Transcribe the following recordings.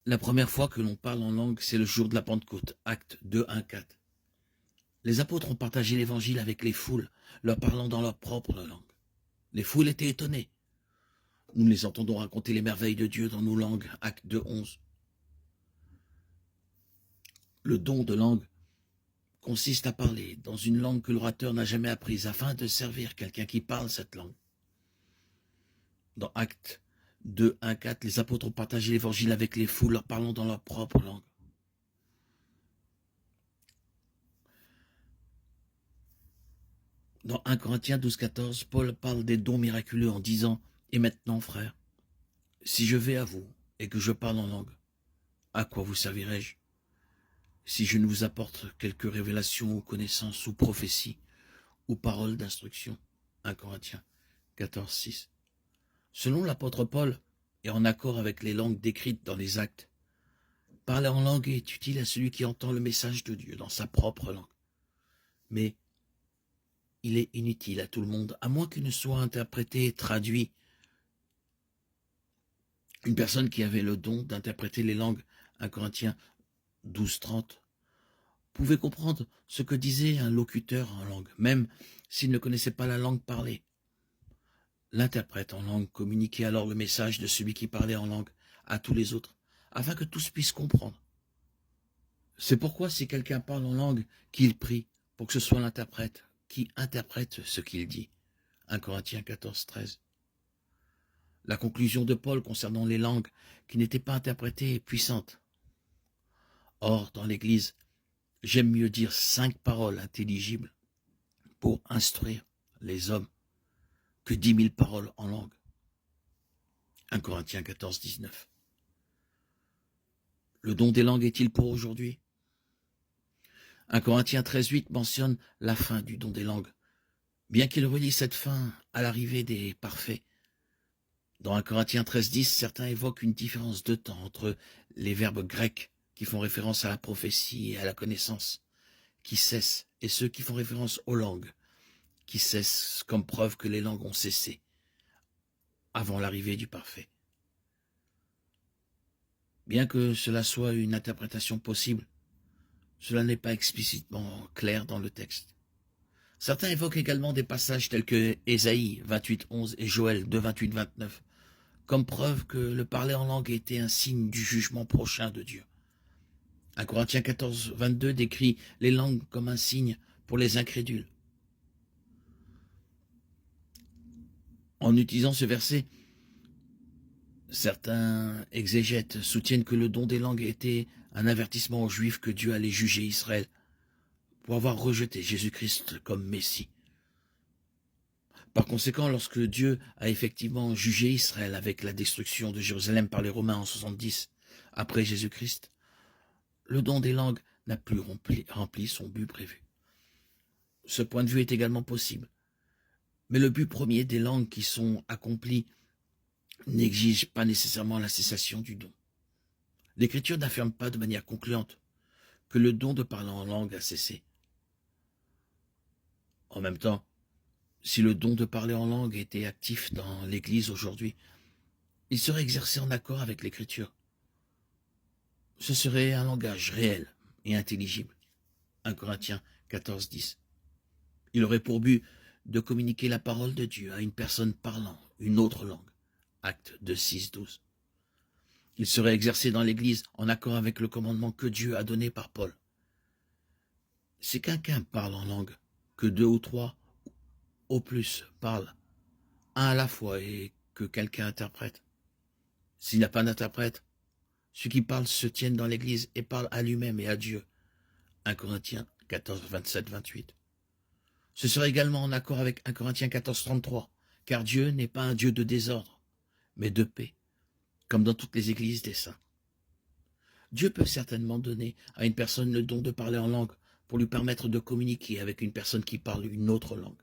La première fois que l'on parle en langue, c'est le jour de la Pentecôte, Actes 2, 1, 4. Les apôtres ont partagé l'évangile avec les foules, leur parlant dans leur propre langue. Les foules étaient étonnées. Nous les entendons raconter les merveilles de Dieu dans nos langues, Actes 2, 11. Le don de langue consiste à parler dans une langue que l'orateur n'a jamais apprise afin de servir quelqu'un qui parle cette langue. Dans Actes 2, 1, 4, les apôtres ont partagé l'évangile avec les foules, leur parlant dans leur propre langue. Dans 1 Corinthiens 12, 14, Paul parle des dons miraculeux en disant « Et maintenant, frères, si je vais à vous et que je parle en langue, à quoi vous servirai-je? Si je ne vous apporte quelques révélations ou connaissances ou prophéties ou paroles d'instruction. » 1 Corinthiens 14, 6. Selon l'apôtre Paul, et en accord avec les langues décrites dans les actes, parler en langue est utile à celui qui entend le message de Dieu dans sa propre langue. Mais il est inutile à tout le monde, à moins qu'il ne soit interprété et traduit. Une personne qui avait le don d'interpréter les langues, 1 Corinthiens 12, 30, pouvait comprendre ce que disait un locuteur en langue, même s'il ne connaissait pas la langue parlée. L'interprète en langue communiquait alors le message de celui qui parlait en langue à tous les autres, afin que tous puissent comprendre. C'est pourquoi si quelqu'un parle en langue, qu'il prie pour que ce soit l'interprète qui interprète ce qu'il dit. 1 Corinthiens 14, 13. La conclusion de Paul concernant les langues qui n'étaient pas interprétées est puissante. Or, dans l'Église, j'aime mieux dire 5 paroles intelligibles pour instruire les hommes que 10 000 paroles en langue. 1 Corinthiens 14, 19. Le don des langues est-il pour aujourd'hui? 1 Corinthiens 13, 8 mentionne la fin du don des langues, bien qu'il relie cette fin à l'arrivée des parfaits. Dans 1 Corinthiens 13, 10, certains évoquent une différence de temps entre les verbes grecs qui font référence à la prophétie et à la connaissance, qui cessent, et ceux qui font référence aux langues, qui cessent comme preuve que les langues ont cessé avant l'arrivée du parfait. Bien que cela soit une interprétation possible, cela n'est pas explicitement clair dans le texte. Certains évoquent également des passages tels que Ésaïe 28, 11 et Joël 2, 28, 29, comme preuve que le parler en langue était un signe du jugement prochain de Dieu. 1 Corinthiens 14, 22 décrit les langues comme un signe pour les incrédules. En utilisant ce verset, certains exégètes soutiennent que le don des langues était un avertissement aux Juifs que Dieu allait juger Israël pour avoir rejeté Jésus-Christ comme Messie. Par conséquent, lorsque Dieu a effectivement jugé Israël avec la destruction de Jérusalem par les Romains en 70, après Jésus-Christ, le don des langues n'a plus rempli son but prévu. Ce point de vue est également possible. Mais le but premier des langues qui sont accomplies n'exige pas nécessairement la cessation du don. L'Écriture n'affirme pas de manière concluante que le don de parler en langue a cessé. En même temps, si le don de parler en langue était actif dans l'Église aujourd'hui, il serait exercé en accord avec l'Écriture. Ce serait un langage réel et intelligible. 1 Corinthiens 14, 10. Il aurait pour but de communiquer la parole de Dieu à une personne parlant une autre langue. Acte 2, 6, 12. Il serait exercé dans l'Église en accord avec le commandement que Dieu a donné par Paul. Si quelqu'un parle en langue, que 2 ou 3 au plus parlent, un à la fois, et que quelqu'un interprète. S'il n'y a pas d'interprète, ceux qui parlent se tiennent dans l'Église et parlent à lui-même et à Dieu. 1 Corinthiens 14, 27, 28. Ce serait également en accord avec 1 Corinthiens 14, 33, car Dieu n'est pas un Dieu de désordre, mais de paix, comme dans toutes les églises des saints. Dieu peut certainement donner à une personne le don de parler en langue pour lui permettre de communiquer avec une personne qui parle une autre langue.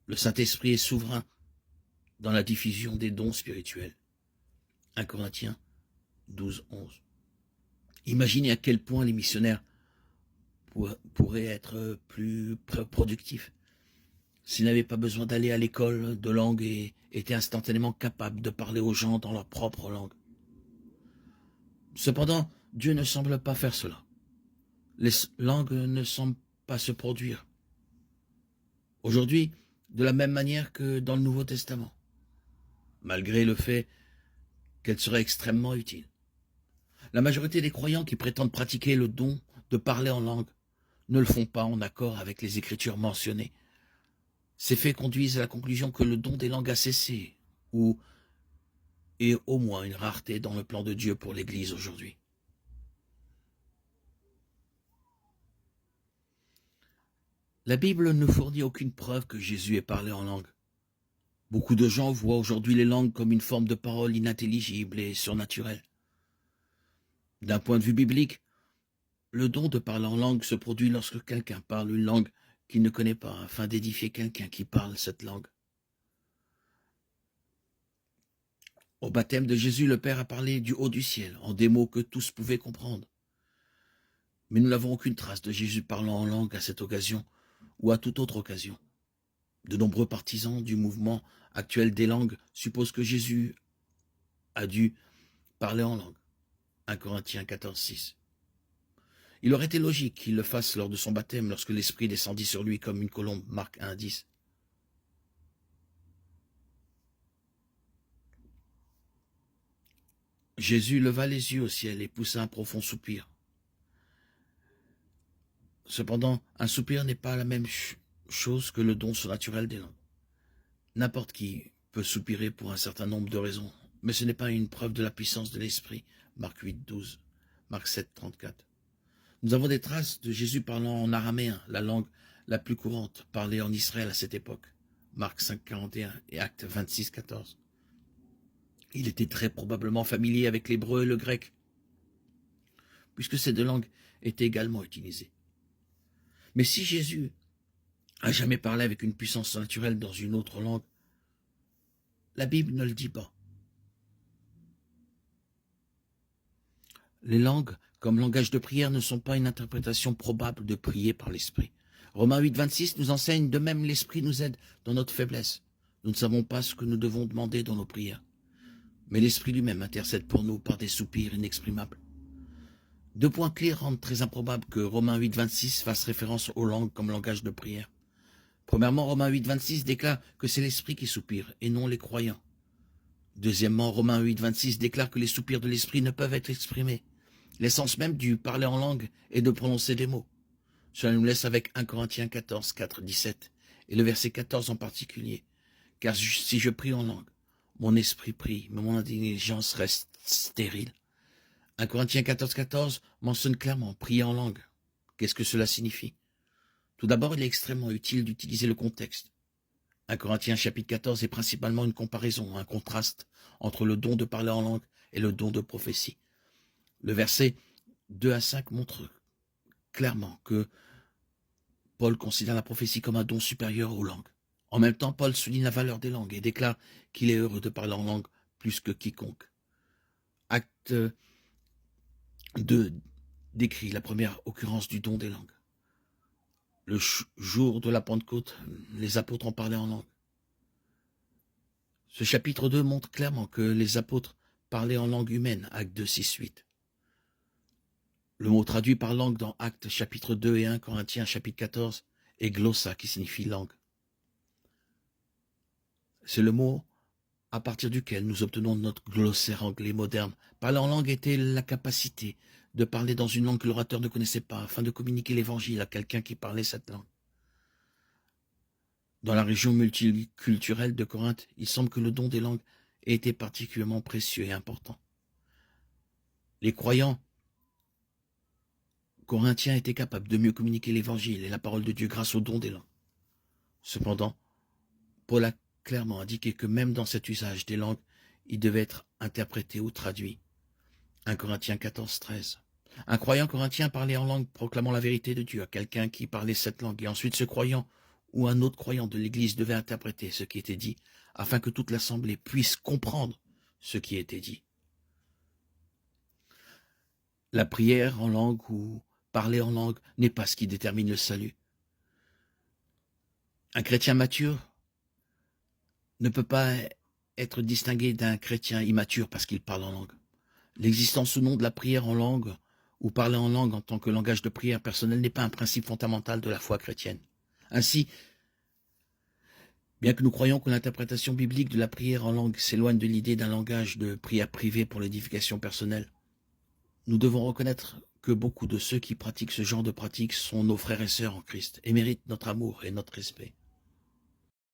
Le Saint-Esprit est souverain dans la diffusion des dons spirituels. 1 Corinthiens 12, 11. Imaginez à quel point les missionnaires pourraient être plus productifs s'ils n'avaient pas besoin d'aller à l'école de langue et étaient instantanément capables de parler aux gens dans leur propre langue. Cependant, Dieu ne semble pas faire cela. Les langues ne semblent pas se produire aujourd'hui de la même manière que dans le Nouveau Testament, malgré le fait qu'elles seraient extrêmement utiles. La majorité des croyants qui prétendent pratiquer le don de parler en langue ne le font pas en accord avec les Écritures mentionnées. Ces faits conduisent à la conclusion que le don des langues a cessé, ou est au moins une rareté dans le plan de Dieu pour l'Église aujourd'hui. La Bible ne fournit aucune preuve que Jésus ait parlé en langue. Beaucoup de gens voient aujourd'hui les langues comme une forme de parole inintelligible et surnaturelle. D'un point de vue biblique, le don de parler en langue se produit lorsque quelqu'un parle une langue qu'il ne connaît pas, afin d'édifier quelqu'un qui parle cette langue. Au baptême de Jésus, le Père a parlé du haut du ciel, en des mots que tous pouvaient comprendre. Mais nous n'avons aucune trace de Jésus parlant en langue à cette occasion ou à toute autre occasion. De nombreux partisans du mouvement actuel des langues supposent que Jésus a dû parler en langue. 1 Corinthiens 14, 6. Il aurait été logique qu'il le fasse lors de son baptême, lorsque l'Esprit descendit sur lui comme une colombe. Marc 1, 10. Jésus leva les yeux au ciel et poussa un profond soupir. Cependant, un soupir n'est pas la même chose que le don surnaturel des langues. N'importe qui peut soupirer pour un certain nombre de raisons, mais ce n'est pas une preuve de la puissance de l'Esprit. Marc 8, 12, Marc 7, 34. Nous avons des traces de Jésus parlant en araméen, la langue la plus courante parlée en Israël à cette époque. Marc 5, 41 et Actes 26, 14. Il était très probablement familier avec l'hébreu et le grec, puisque ces deux langues étaient également utilisées. Mais si Jésus a jamais parlé avec une puissance naturelle dans une autre langue, la Bible ne le dit pas. Les langues, comme langage de prière, ne sont pas une interprétation probable de prier par l'Esprit. Romains 8, 26 nous enseigne, de même l'Esprit nous aide dans notre faiblesse. Nous ne savons pas ce que nous devons demander dans nos prières, mais l'Esprit lui-même intercède pour nous par des soupirs inexprimables. Deux points clés rendent très improbable que Romains 8, 26 fasse référence aux langues comme langage de prière. Premièrement, Romains 8, 26 déclare que c'est l'Esprit qui soupire et non les croyants. Deuxièmement, Romains 8, 26 déclare que les soupirs de l'Esprit ne peuvent être exprimés. L'essence même du parler en langue est de prononcer des mots. Cela nous laisse avec 1 Corinthiens 14, 4, 17, et le verset 14 en particulier. Car si je prie en langue, mon esprit prie, mais mon intelligence reste stérile. 1 Corinthiens 14, 14 mentionne clairement prier en langue. Qu'est-ce que cela signifie? Tout d'abord, il est extrêmement utile d'utiliser le contexte. 1 Corinthiens chapitre 14 est principalement une comparaison, un contraste entre le don de parler en langue et le don de prophétie. Le verset 2 à 5 montre clairement que Paul considère la prophétie comme un don supérieur aux langues. En même temps, Paul souligne la valeur des langues et déclare qu'il est heureux de parler en langue plus que quiconque. Acte 2 décrit la première occurrence du don des langues. Le jour de la Pentecôte, les apôtres ont parlé en langue. Ce chapitre 2 montre clairement que les apôtres parlaient en langue humaine, Acte 2, 6, 8. Le mot traduit par langue dans Actes chapitre 2 et 1 Corinthiens chapitre 14 est glossa, qui signifie langue. C'est le mot à partir duquel nous obtenons notre glossaire anglais moderne. Parler en langue était la capacité de parler dans une langue que l'orateur ne connaissait pas, afin de communiquer l'évangile à quelqu'un qui parlait cette langue. Dans la région multiculturelle de Corinthe, il semble que le don des langues ait été particulièrement précieux et important. Les croyants corinthiens étaient capables de mieux communiquer l'évangile et la parole de Dieu grâce au don des langues. Cependant, Paul a clairement indiqué que même dans cet usage des langues, il devait être interprété ou traduit. 1 Corinthiens 14, 13. Un croyant corinthien parlait en langue proclamant la vérité de Dieu à quelqu'un qui parlait cette langue, et ensuite ce croyant ou un autre croyant de l'Église devait interpréter ce qui était dit, afin que toute l'assemblée puisse comprendre ce qui était dit. La prière en langue ou parler en langue n'est pas ce qui détermine le salut. Un chrétien mature ne peut pas être distingué d'un chrétien immature parce qu'il parle en langue. L'existence ou non de la prière en langue, ou parler en langue en tant que langage de prière personnel, n'est pas un principe fondamental de la foi chrétienne. Ainsi, bien que nous croyons que l'interprétation biblique de la prière en langue s'éloigne de l'idée d'un langage de prière privée pour l'édification personnelle, nous devons reconnaître que beaucoup de ceux qui pratiquent ce genre de pratique sont nos frères et sœurs en Christ et méritent notre amour et notre respect.